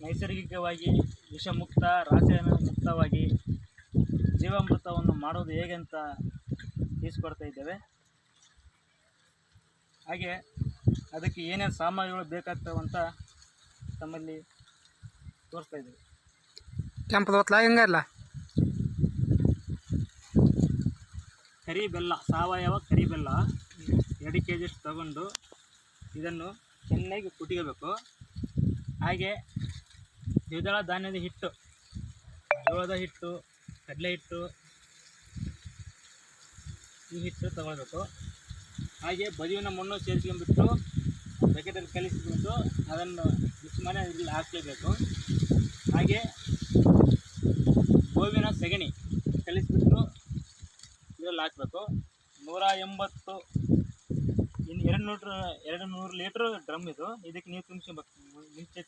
ನೈಸರ್ಗಿಕವಾಗಿ ವಿಷಮುಕ್ತ ರಾಸಾಯನ ಮುಕ್ತವಾಗಿ ಜೀವಾಮೃತವನ್ನು ಮಾಡೋದು ಹೇಗೆ ಅಂತ ತಿಳಿಸ್ಕೊಡ್ತಾ ಇದ್ದೇವೆ. ಹಾಗೆ ಅದಕ್ಕೆ ಏನೇನು ಸಾಮಗ್ರಿಗಳು ಬೇಕಾಗ್ತವಂತ ತಮ್ಮಲ್ಲಿ ತೋರಿಸ್ತಾ ಇದ್ದೀವಿ. ಕೆಂಪು ಹೆಂಗಲ್ಲ ಕರಿ ಬೆಲ್ಲ, ಸಾವಯವ ಕರಿ ಬೆಲ್ಲ 2 kg ತಗೊಂಡು ಇದನ್ನು ಚೆನ್ನಾಗಿ ಕುಟ್ಕೋಬೇಕು. ಹಾಗೆ ದ್ವಿದಳ ಧಾನ್ಯದ ಹಿಟ್ಟು, ಜೋಳದ ಹಿಟ್ಟು, ಕಡಲೆ ಹಿಟ್ಟು, ಈ ಹಿಟ್ಟು ತಗೊಳ್ಬೇಕು. ಹಾಗೆ ಬದಿಯನ್ನು ಮಣ್ಣು ಸೇರಿಸ್ಕೊಂಡ್ಬಿಟ್ಟು ಬಕೆಟಲ್ಲಿ ಕಲಿಸ್ಬಿಟ್ಟು ಅದನ್ನು ಮಿಕ್ಸ್ ಮಾಡಿ ಇದರಲ್ಲಿ ಹಾಕಲೇಬೇಕು. ಹಾಗೆ ಗೋವಿನ ಸಗಣಿ ಕಲಿಸ್ಬಿಟ್ಟು ಇದರಲ್ಲಿ ಹಾಕಬೇಕು. 180 200 ಲೀಟ್ರ್ ಡ್ರಮ್ ಇದು. ಇದಕ್ಕೆ ನೀವು ತುಂಬಿಸ್ಕೊಬೇಕು. ಮುಂಚೆ